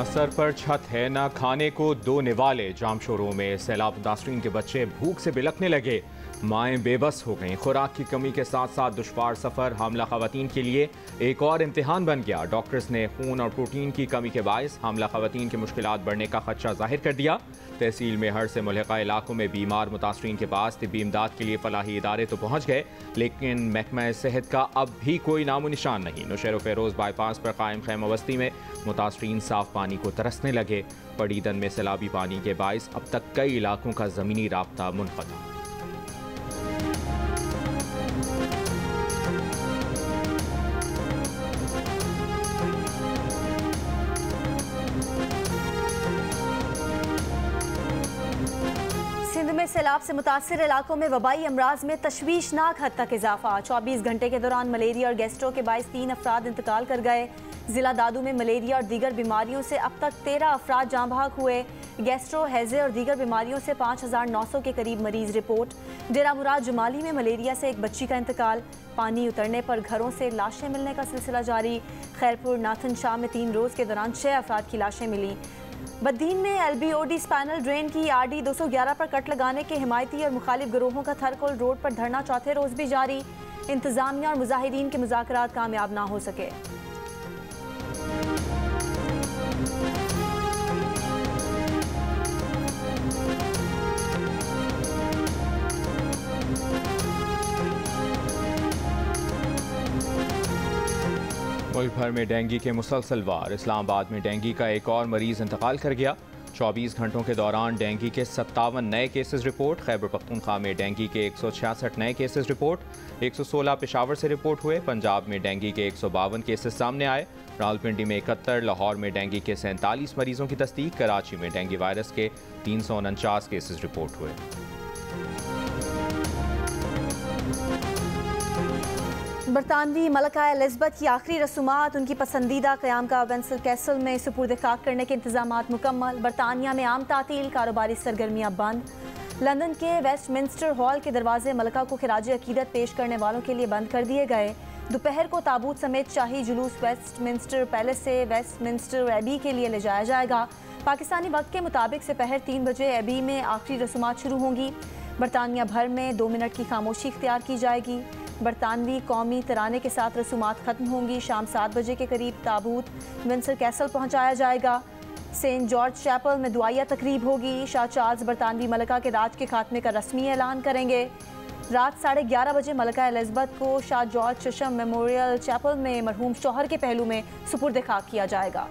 न सर पर छत है न खाने को दो निवाले। जाम शोरों में सैलाब मुतासरीन के बच्चे भूख से बिलखने लगे। माएँ बेबस हो गईं। खुराक की कमी के साथ साथ दुश्वार सफ़र हामला ख़वातीन के लिए एक और इम्तिहान बन गया। डॉक्टर्स ने खून और प्रोटीन की कमी के बायस हामला ख़वातीन की मुश्किलात बढ़ने का खदशा जाहिर कर दिया। तहसील मेहर से मुल्हिका इलाकों में बीमार मुतासरीन के पास तिब्बी इमदाद के लिए फलाही इदारे तो पहुँच गए, लेकिन महकमा सेहत का अब भी कोई नामो निशान नहीं। नौशेर फेरोज़ बाईपास पर कायम खैमा बस्ती में मुतासरीन साफ पानी को तरसने लगे। पड़ीदन में सैलाबी पानी के बायस अब तक कई इलाकों का ज़मीनी राब्ता मुनक़ता। सिंध में सैलाब से मुतासर इलाकों में वबाई अमराज में तशवीशनाक हद तक इजाफा। 24 घंटे के दौरान मलेरिया और गैस्ट्रो के बायस 3 अफराद इंतकाल कर गए। जिला दादू में मलेरिया और दीगर बीमारियों से अब तक 13 अफराद जाँ बहक हुए। गैस्ट्रो, हैजे और दीगर बीमारियों से 5900 के करीब मरीज रिपोर्ट। डेरा मुराद जुमाली में मलेरिया से एक बच्ची का इंतकाल। पानी उतरने पर घरों से लाशें मिलने का सिलसिला जारी। खैरपुर नाथन शाह में 3 रोज़ के दौरान 6 अफराद की लाशें मिली। बद्दीन में LBOD स्पैनल ड्रेन की RD 211 पर कट लगाने के हिमायती और मुखालिफ गिरोहों का थरकोल रोड पर धरना चौथे रोज भी जारी। इंतजामिया और मुजाहिदीन के मुज़ाकरात कामयाब ना हो सके। मुल्क भर में डेंगू के मुसलसल वार। इस्लामाबाद में डेंगू का एक और मरीज इंतकाल कर गया। 24 घंटों के दौरान डेंगू के 57 नए केसेस रिपोर्ट। खैबर पख्तूनख्वा में डेंगू के 166 नए केसेस रिपोर्ट। 116 पेशावर से रिपोर्ट हुए। पंजाब में डेंगू के 152 केसेस सामने आए। रावलपिंडी में 71, लाहौर में डेंगू के 47 मरीजों की तस्दीक। कराची में डेंगू वायरस के 349 केसेस रिपोर्ट हुए। बरतानवी मलका एलिज़ाबेथ की आखिरी रसूमात उनकी पसंदीदा क़यामगाह विंडसर कैसल में सुपुर्द खाक करने के इंतजामात मुकम्मल। बरतानिया में आम तातील, कारोबारी सरगर्मियाँ बंद। लंदन के वेस्टमिंस्टर हॉल के दरवाजे मलका को खिराज अकीदत पेश करने वालों के लिए बंद कर दिए गए। दोपहर को ताबूत समेत शाही जुलूस वेस्टमिंस्टर पैलेस से वेस्टमिंस्टर एबी के लिए ले जाया जाएगा। पाकिस्तानी वक्त के मुताबिक दोपहर 3 बजे एबी में आखिरी रसूमात शुरू होंगी। बरतानिया भर में 2 मिनट की खामोशी इख्तियार की जाएगी। बरतानवी कौमी तराने के साथ रसूमात ख़त्म होंगी। शाम 7 बजे के करीब ताबूत विंडसर कैसल पहुंचाया जाएगा। सेंट जॉर्ज चैपल में दुआया तकरीब होगी। शाह चार्ल्स बरतानवी मलका के राज के खात्मे का रस्मी ऐलान करेंगे। रात 11:30 बजे मलका एलिज़ाबेथ को शाह जॉर्ज चशम मेमोरियल चैपल में मरहूम शौहर के पहलू में सुपुर्द खाक किया जाएगा।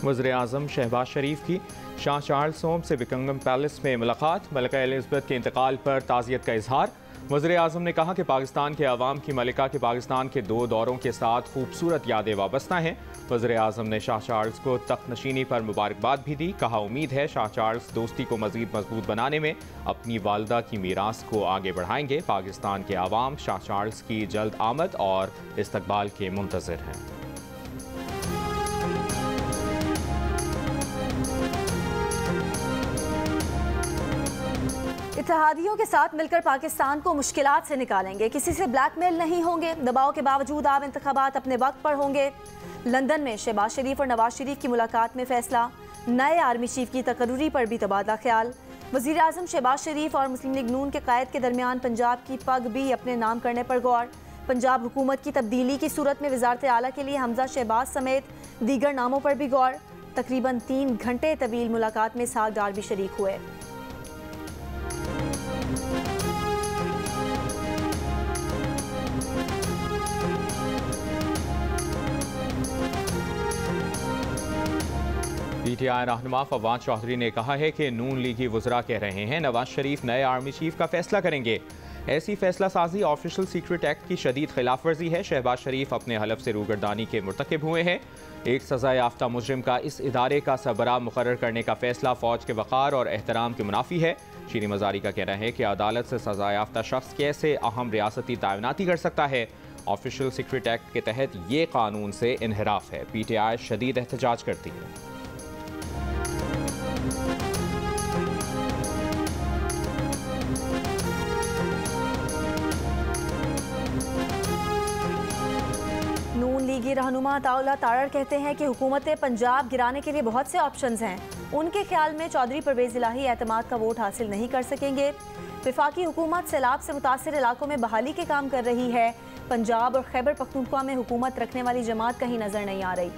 वज़ीर-ए-आज़म शहबाज शरीफ की शाह चार्ल्स होम से बिकिंगम पैलेस में मुलाकात। मलका एलिज़ाबेथ के इंतकाल पर ताज़ियत का इजहार। वज़ीर-ए-आज़म ने कहा कि पाकिस्तान के अवाम की मलिका के पाकिस्तान के 2 दौरों के साथ खूबसूरत यादें वाबस्ता हैं। वज़ीर-ए-आज़म ने शाह चार्ल्स को तख्त नशीनी पर मुबारकबाद भी दी। कहा, उम्मीद है शाह चार्ल्स दोस्ती को मज़ीद मजबूत बनाने में अपनी वालदा की मीरास को आगे बढ़ाएंगे। पाकिस्तान के अवाम शाह चार्ल्स की जल्द आमद और इस्तकबाल के मुंतज़िर हैं। इत्तेहादियों के साथ मिलकर पाकिस्तान को मुश्किलात से निकालेंगे। किसी से ब्लैकमेल नहीं होंगे। दबाव के बावजूद आम इंतखाबात अपने वक्त पर होंगे। लंदन में शहबाज शरीफ और नवाज शरीफ की मुलाकात में फैसला। नए आर्मी चीफ की तकर्री पर भी तबादला ख्याल। वज़ीर आज़म शहबाज शरीफ और मुस्लिम लीग नून के कायद के दरमियान पंजाब की पग भी अपने नाम करने पर गौर। पंजाब हुकूमत की तब्दीली की सूरत में वज़ारत आला के लिए हमजा शहबाज समेत दीगर नामों पर भी गौर। तकरीबन 3 घंटे तवील मुलाकात में इसहाक डार भी शरीक हुए। PTI रहनुमा फवाद चौधरी ने कहा है कि नून लीगी वज़रा कह रहे हैं नवाज शरीफ नए आर्मी चीफ का फैसला करेंगे। ऐसी फैसला साजी ऑफिशियल सीक्रेट एक्ट की शदीद खिलाफ वर्जी है। शहबाज शरीफ अपने हलफ से रूगर्दानी के मुर्तकिब हुए हैं। एक सज़ा याफ्ता मुजरिम का इस इदारे का सरबराह मुकर्रर करने का फैसला फ़ौज के वक़ार और एहतराम के मुनाफी है। शीरी मज़ारी का कहना है कि अदालत से सज़ा याफ्ता शख्स कैसे अहम रियासती तैनाती कर सकता है। ऑफिशियल सीक्रेट एक्ट के तहत ये कानून से इन्हिराफ है। PTI शदीद एहतजाज करती है। लीगी रहनुमा अताउल्लाह तारड़ कहते हैं कि हुकूमत पंजाब गिराने के लिए बहुत से ऑप्शंस हैं। उनके ख्याल में चौधरी परवेज़ इलाही एतमाद का वोट हासिल नहीं कर सकेंगे। वफाकी हुकूमत सैलाब से मुतासिर इलाकों में बहाली के काम कर रही है। पंजाब और खैबर पख्तूनख्वा में हुकूमत रखने वाली जमात कहीं नजर नहीं आ रही।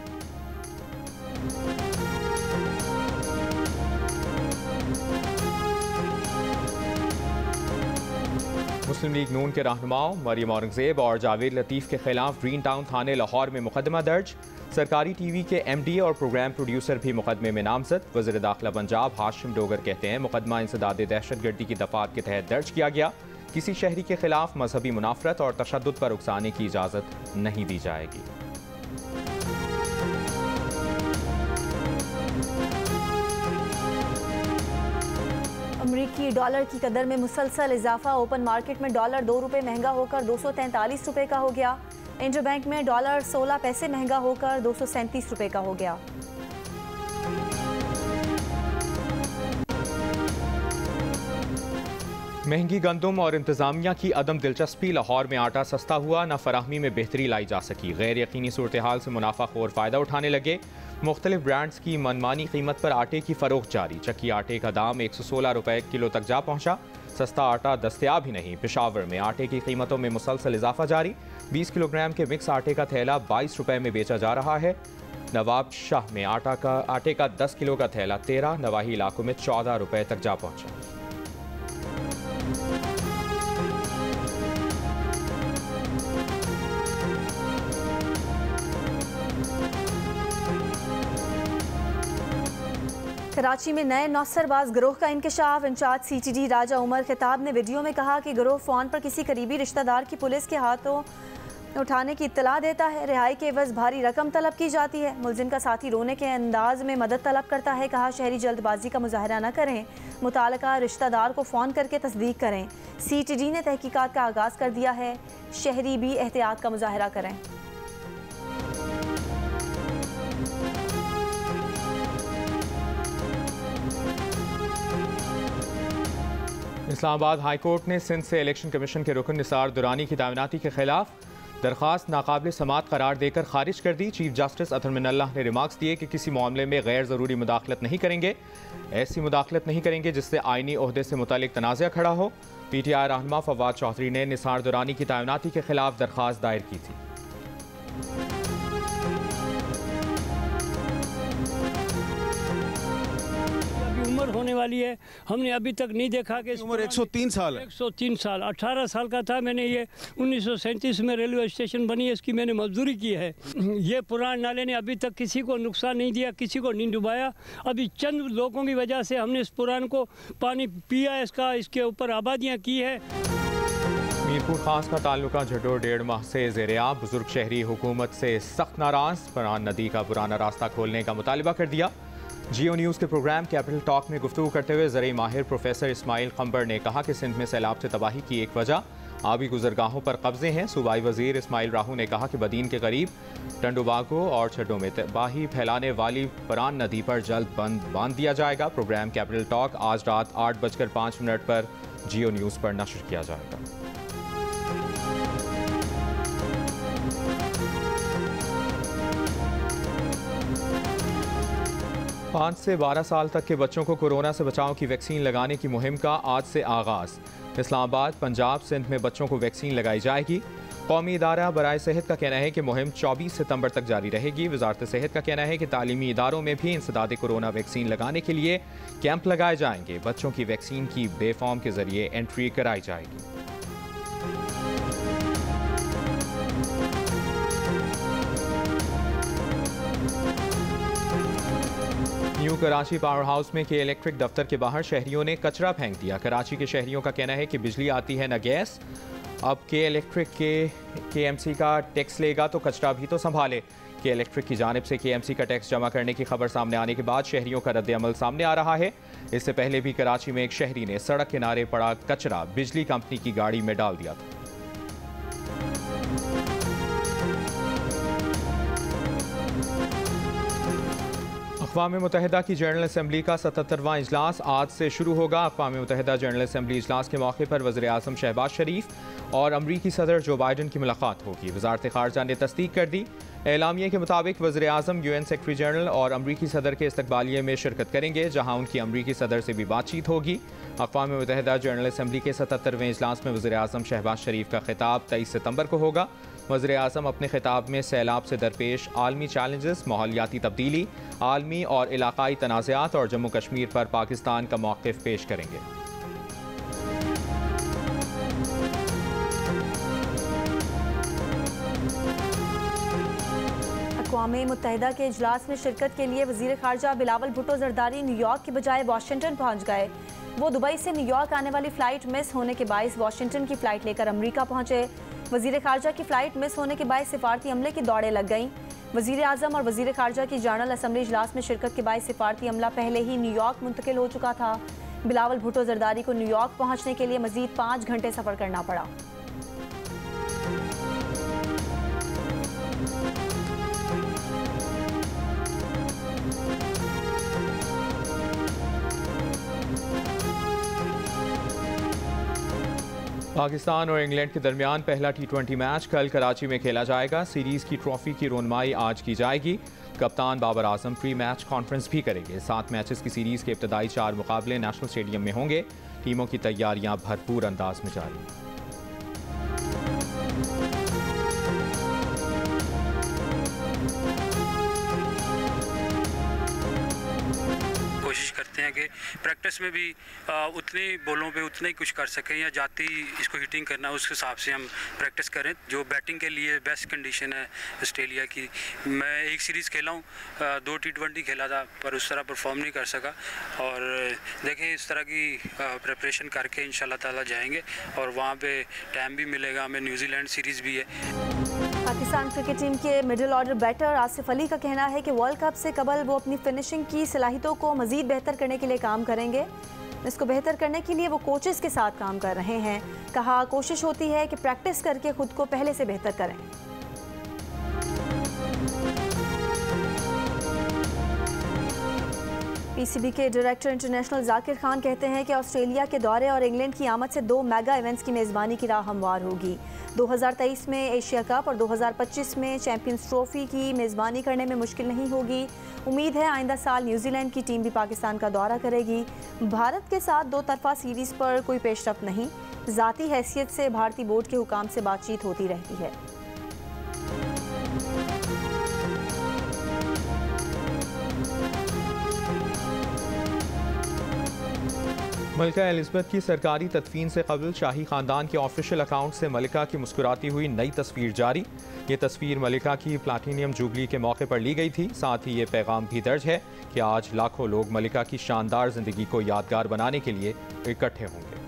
मुस्लिम लीग नून के रहनुमाओं मरियम औरंगजेब और जावेद लतीफ़ के खिलाफ ग्रीन टाउन थाने लाहौर में मुकदमा दर्ज। सरकारी टीवी के MD और प्रोग्राम प्रोड्यूसर भी मुकदमे में नामजद। वज़ीर दाखिला पंजाब हाशिम डोगर कहते हैं मुकदमा इंसदाद दहशतगर्दी की दफात के तहत दर्ज किया गया। किसी शहरी के खिलाफ मजहबी मुनाफरत और तशद्दुद पर उकसाने की इजाज़त नहीं दी जाएगी। अमरीकी डॉलर की कदर में मुसलसल इजाफा। ओपन मार्केट में डॉलर 2 रुपये महंगा होकर 243 रुपये का हो गया। इंटर बैंक में डॉलर 16 पैसे महंगा होकर 237 रुपये का हो गया। महंगी गंदम और इंतजामिया की अदम दिलचस्पी। लाहौर में आटा सस्ता हुआ, ना फराहमी में बेहतरी लाई जा सकी। गैर यकीनी सूरत हाल से मुनाफाखोर फ़ायदा उठाने लगे। मुख्तलिफ ब्रांड्स की मनमानी कीमत पर आटे की फ़रोख्त जारी। चक्की आटे का दाम 116 रुपये किलो तक जा पहुंचा। सस्ता आटा दस्तयाब ही नहीं। पेशावर में आटे की कीमतों में मुसलसल इजाफा जारी। 20 किलोग्राम के मिक्स आटे का थैला 22 रुपये में बेचा जा रहा है। नवाब शाह में आटे का 10 किलो का थैला 13, नवाही इलाकों में 14 रुपये तक जा पहुंचा। कराची में नए नौसरबाज गिरोह का इंकशाफ। इंचार्ज CTD राजा उमर खिताब ने वीडियो में कहा कि गिरोह फ़ोन पर किसी करीबी रिश्तेदार की पुलिस के हाथों उठाने की इत्तला देता है। रिहाई के एवज भारी रकम तलब की जाती है। मुलजिम का साथी रोने के अंदाज में मदद तलब करता है। कहा शहरी जल्दबाजी का मुजाहरा न करें, मुताल्लिका रिश्तेदार को फ़ोन करके तस्दीक करें। CTD ने तहकीकात का आगाज़ कर दिया है। शहरी भी एहतियात का मुजाहरा करें। इस्लामाबाद हाई कोर्ट ने सिंध से इलेक्शन कमीशन के रुकन निसार दुरानी की तैनाती के खिलाफ दरख्वास्त नाकाबिल समात करार देकर खारिज कर दी। चीफ जस्टिस अतर मिनल्लाह ने रिमार्क्स दिए कि किसी मामले में गैर ज़रूरी मुदाखलत नहीं करेंगे। ऐसी मुदाखलत नहीं करेंगे जिससे आइनी ओहदे से मुतालिक तनाज़ा खड़ा हो। PTI रहनुमा फवाद चौधरी ने निसार दुरानी की तैनाती के खिलाफ दरख्वास्त दायर की थी। उम्र होने वाली है, हमने अभी तक नहीं देखा कि उम्र 103 साल है। 103 साल 18 साल का था। मैंने ये 1937 में रेलवे स्टेशन बनी है, इसकी मैंने मजदूरी की है। ये पुराने नाले ने अभी तक किसी को नुकसान नहीं दिया, किसी को नहीं डुबाया। अभी चंद लोगों की वजह से हमने इस पुरान को पानी पिया, इसके ऊपर आबादियाँ की है। मीरपुर खास का ताल्लुका झटो 1.5 माह से ज़ेर-ए-आब। बुजुर्ग शहरी हुकूमत से सख्त नाराज। परान नदी का पुराना रास्ता खोलने का मुतालिबा कर दिया। जियो न्यूज़ के प्रोग्राम कैपिटल टॉक में गुफ्तगू करते हुए ज़रई माहिर प्रोफेसर इस्माइल खंबर ने कहा कि सिंध में सैलाब से तबाही की एक वजह आबी गुजरगाहों पर कब्जे हैं। सूबाई वजीर इस्माइल राहू ने कहा कि बदीन के करीब टंडोबागो और छड्डों में तबाही फैलाने वाली परान नदी पर जल्द बांध दिया जाएगा। प्रोग्राम कैपिटल टॉक आज रात 8:05 पर जियो न्यूज़ पर नश्र किया जाएगा। 5 से 12 साल तक के बच्चों को कोरोना से बचाव की वैक्सीन लगाने की मुहिम का आज से आगाज़। इस्लामाबाद, पंजाब, सिंध में बच्चों को वैक्सीन लगाई जाएगी। कौमी इदारा बराए सेहत का कहना है कि मुहिम 24 सितंबर तक जारी रहेगी। वजारत सेहत का कहना है कि तालीमी इदारों में भी इंसदाद कोरोना वैक्सीन लगाने के लिए कैंप लगाए जाएंगे। बच्चों की वैक्सीन की बे फॉर्म के जरिए एंट्री कराई जाएगी। न्यू कराची पावर हाउस में के इलेक्ट्रिक दफ्तर के बाहर शहरियों ने कचरा फेंक दिया। कराची के शहरियों का कहना है कि बिजली आती है न गैस। अब के इलेक्ट्रिक KMC का टैक्स लेगा तो कचरा भी तो संभाले। के इलेक्ट्रिक की जानिब से KMC का टैक्स जमा करने की खबर सामने आने के बाद शहरियों का रद्द-ए-अमल सामने आ रहा है। इससे पहले भी कराची में एक शहरी ने सड़क किनारे पड़ा कचरा बिजली कंपनी की गाड़ी में डाल दिया था। अक़वाम मुत्तहिदा की जनरल असम्बली का 77वां इजलास आज से शुरू होगा। अक़वाम मुत्तहिदा जनरल असम्बली इजलास के मौके पर वज़ीर आज़म शहबाज शरीफ और अमरीकी सदर जो बाइडन की मुलाकात होगी। वजारत खारजा ने तस्दीक कर दी। एलामिया के मुताबिक वज़ीर आज़म UN सेक्रेटरी जनरल और अमरीकी सदर के इस्तकबालिये में शिरकत करेंगे, जहाँ उनकी अमरीकी सदर से भी बातचीत होगी। अक़वाम मुत्तहिदा जनरल असम्बली के 77वें इजलास में वज़ीर आज़म शहबाज शरीफ का खिताब 23 सितंबर को होगा। वज़ीर आज़म अपने खिताब में सैलाब से दरपेश आलमी चैलेंजेस, माहौलियाती तब्दीली, आलमी और इलाकाई तनाज़ात और जम्मू कश्मीर पर पाकिस्तान का मौक़िफ़ पेश करेंगे। अक़वाम मुत्तहिदा के इजलास में शिरकत के लिए वज़ीर ख़ारजा बिलावल भुट्टो ज़रदारी न्यूयॉर्क की बजाय वाशिंगटन पहुँच गए। वो दुबई से न्यूयॉर्क आने वाली फ़्लाइट मिस होने के बायस वाशिंगटन की फ़्लाइट लेकर अमरीका पहुँचे। वज़ीर ख़ारजा की फ़्लाइट मिस होने के बायस सिफारती अमले की दौड़ें लग गईं। वज़ीर आज़म और वज़ीर ख़ारजा की जनरल असम्बली इजलास में शिरकत के बायस सिफारती अमला पहले ही न्यूयॉर्क मुंतकिल हो चुका था। बिलावल भुट्टो ज़रदारी को न्यूयॉर्क पहुँचने के लिए मज़ीद 5 घंटे सफ़र करना पड़ा। पाकिस्तान और इंग्लैंड के दरमियान पहला T20 मैच कल कराची में खेला जाएगा। सीरीज़ की ट्रॉफी की रोनमाई आज की जाएगी। कप्तान Babar Azam pre match conference भी करेंगे। 7 मैचेस की सीरीज़ के इब्तदाई 4 मुकाबले नेशनल स्टेडियम में होंगे। टीमों की तैयारियां भरपूर अंदाज में जारी। कोशिश करते हैं कि प्रैक्टिस में भी उतने बॉलों पे उतना ही कुछ कर सकें, या जाती इसको हिटिंग करना उस हिसाब से हम प्रैक्टिस करें। जो बैटिंग के लिए बेस्ट कंडीशन है ऑस्ट्रेलिया की। मैं एक सीरीज़ खेला हूँ, 2 T20 खेला था, पर उस तरह परफॉर्म नहीं कर सका। और देखें इस तरह की प्रिपरेशन करके इंशाल्लाह ताला जाएंगे और वहाँ पे टाइम भी मिलेगा हमें। न्यूजीलैंड सीरीज़ भी है। पाकिस्तान क्रिकेट टीम के middle order batter Asif Ali का कहना है कि वर्ल्ड कप से कबल वो अपनी फिनिशिंग की सलाहियतों को मज़ीद बेहतर करने के लिए काम करेंगे। इसको बेहतर करने के लिए वो कोचेस के साथ काम कर रहे हैं। कहा कोशिश होती है कि प्रैक्टिस करके खुद को पहले से बेहतर करें। पीसीबी के डायरेक्टर इंटरनेशनल जाकिर खान कहते हैं कि ऑस्ट्रेलिया के दौरे और इंग्लैंड की आमद से 2 मेगा इवेंट्स की मेज़बानी की राह हमवार होगी। 2023 में एशिया कप और 2025 में चैंपियंस ट्रॉफी की मेज़बानी करने में मुश्किल नहीं होगी। उम्मीद है आइंदा साल न्यूजीलैंड की टीम भी पाकिस्तान का दौरा करेगी। भारत के साथ 2 तरफा सीरीज़ पर कोई पेशरफ्त नहीं। ज़ाती हैसियत से भारतीय बोर्ड के हुकाम से बातचीत होती रहती है। मलिका एलिज़ाबेथ की सरकारी तदफीन से कबल शाही ख़ानदान के ऑफिशियल अकाउंट से मलिका की मुस्कुराती हुई नई तस्वीर जारी। ये तस्वीर मलिका की प्लैटिनियम जुबली के मौके पर ली गई थी। साथ ही ये पैगाम भी दर्ज है कि आज लाखों लोग मलिका की शानदार ज़िंदगी को यादगार बनाने के लिए इकट्ठे होंगे।